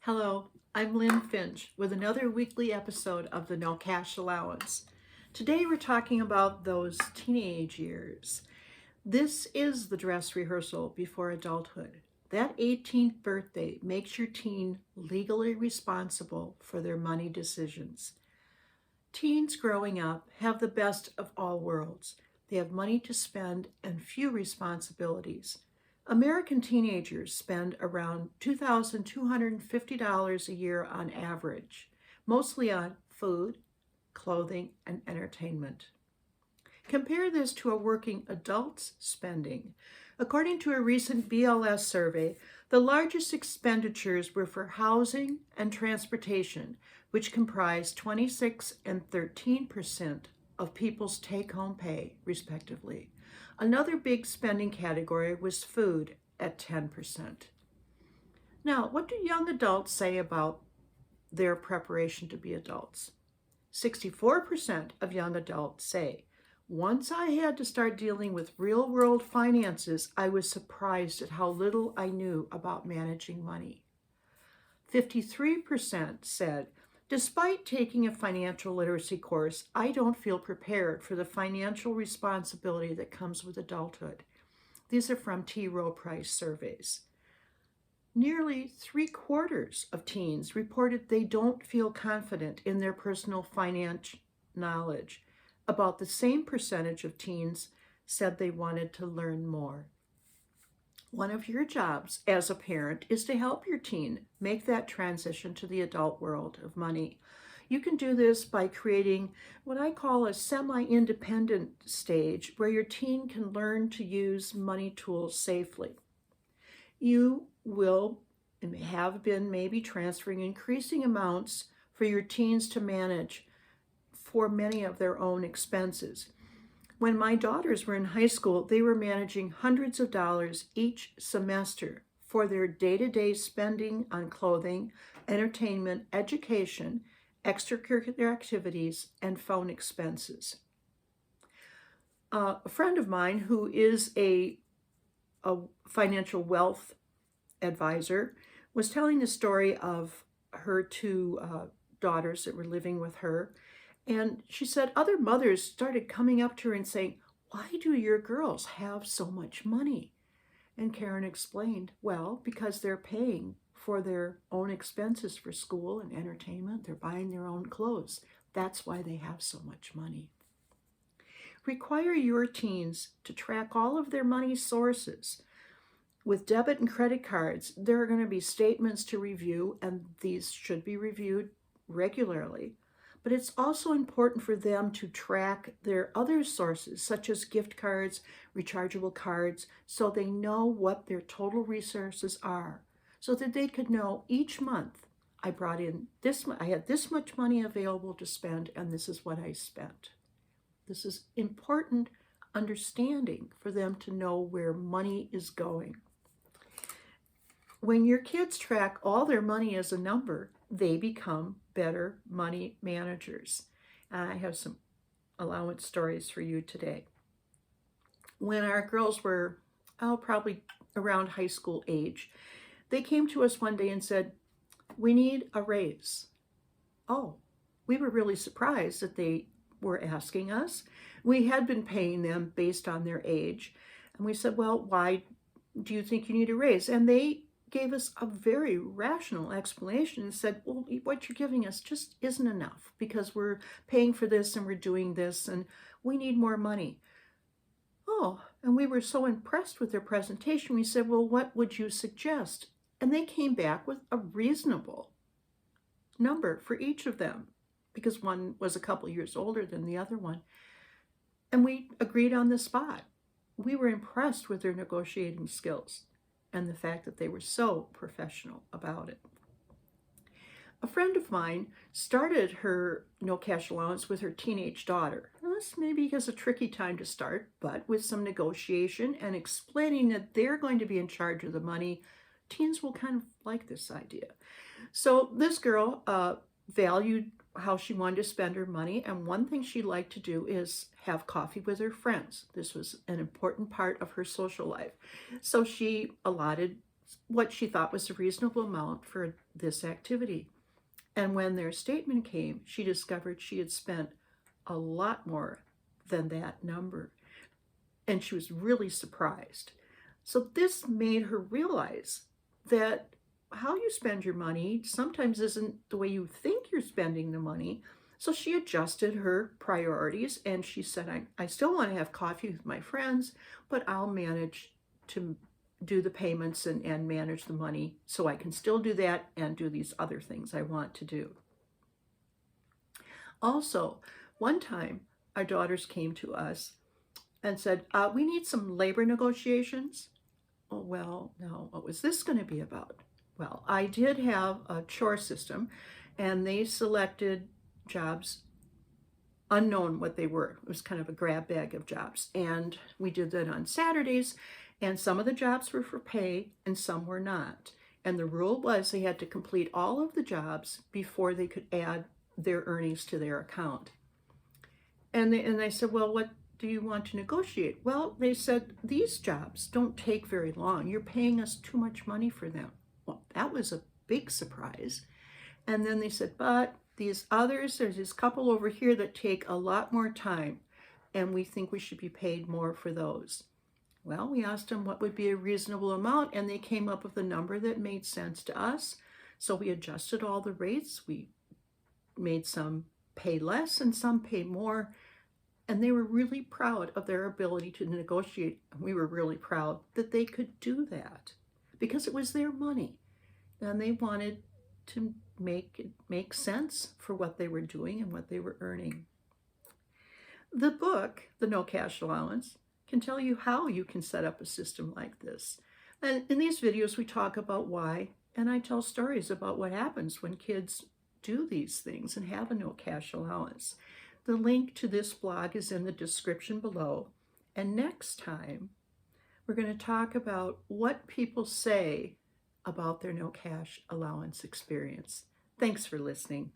Hello, I'm Lynn Finch with another weekly episode of the No-Cash Allowance. Today we're talking about those teenage years. This is the dress rehearsal before adulthood. That 18th birthday makes your teen legally responsible for their money decisions. Teens growing up have the best of all worlds. They have money to spend and few responsibilities. American teenagers spend around $2,250 a year on average, mostly on food, clothing, and entertainment. Compare this to a working adult's spending. According to a recent BLS survey, the largest expenditures were for housing and transportation, which comprised 26 and 13% of people's take-home pay, respectively. Another big spending category was food at 10%. Now, what do young adults say about their preparation to be adults? 64% of young adults say, once I had to start dealing with real-world finances, I was surprised at how little I knew about managing money. 53% said, despite taking a financial literacy course, I don't feel prepared for the financial responsibility that comes with adulthood. These are from T. Rowe Price surveys. Nearly 3/4 of teens reported they don't feel confident in their personal finance knowledge. About the same percentage of teens said they wanted to learn more. One of your jobs as a parent is to help your teen make that transition to the adult world of money. You can do this by creating what I call a semi-independent stage where your teen can learn to use money tools safely. You will and have been maybe transferring increasing amounts for your teens to manage for many of their own expenses. When my daughters were in high school, they were managing hundreds of dollars each semester for their day-to-day spending on clothing, entertainment, education, extracurricular activities, and phone expenses. A friend of mine who is a financial wealth advisor was telling the story of her two daughters that were living with her. And she said other mothers started coming up to her and saying, why do your girls have so much money? And Karen explained, well, because they're paying for their own expenses for school and entertainment. They're buying their own clothes. That's why they have so much money. Require your teens to track all of their money sources. With debit and credit cards, there are going to be statements to review, and these should be reviewed regularly. But it's also important for them to track their other sources, such as gift cards, rechargeable cards, so they know what their total resources are, so that they could know each month, I brought in this, I had this much money available to spend, and this is what I spent. This is important understanding for them to know where money is going. When your kids track all their money as a number, they become better money managers. I have some allowance stories for you today. When our girls were, probably around high school age, they came to us one day and said, we need a raise. Oh, we were really surprised that they were asking us. We had been paying them based on their age. And we said, well, why do you think you need a raise? And they gave us a very rational explanation and said, well, what you're giving us just isn't enough because we're paying for this and we're doing this and we need more money. Oh, and we were so impressed with their presentation. We said, well, what would you suggest? And they came back with a reasonable number for each of them because one was a couple years older than the other one. And we agreed on the spot. We were impressed with their negotiating skills and the fact that they were so professional about it. A friend of mine started her no-cash allowance with her teenage daughter. Now, this maybe is a tricky time to start, but with some negotiation and explaining that they're going to be in charge of the money, teens will kind of like this idea. So this girl valued how she wanted to spend her money, and one thing she liked to do is have coffee with her friends. This was an important part of her social life. So she allotted what she thought was a reasonable amount for this activity. And when their statement came, she discovered she had spent a lot more than that number. And she was really surprised. So this made her realize that how you spend your money sometimes isn't the way you think you're spending the money. So she adjusted her priorities and she said, I still want to have coffee with my friends, but I'll manage to do the payments and manage the money so I can still do that and do these other things I want to do. Also, one time our daughters came to us and said, we need some labor negotiations. Oh, well, now, what was this going to be about? Well, I did have a chore system, and they selected jobs unknown what they were. It was kind of a grab bag of jobs. And we did that on Saturdays, and some of the jobs were for pay and some were not. And the rule was they had to complete all of the jobs before they could add their earnings to their account. And they said, well, what do you want to negotiate? Well, they said, these jobs don't take very long. You're paying us too much money for them. Well, that was a big surprise. And then they said, but these others, there's this couple over here that take a lot more time, and we think we should be paid more for those. Well, we asked them what would be a reasonable amount, and they came up with a number that made sense to us. So we adjusted all the rates. We made some pay less and some pay more. And they were really proud of their ability to negotiate. We were really proud that they could do that because it was their money. And they wanted to make it make sense for what they were doing and what they were earning. The book, The No-Cash Allowance, can tell you how you can set up a system like this. And in these videos, we talk about why, and I tell stories about what happens when kids do these things and have a no-cash allowance. The link to this blog is in the description below. And next time, we're going to talk about what people say about their no-cash allowance experience. Thanks for listening.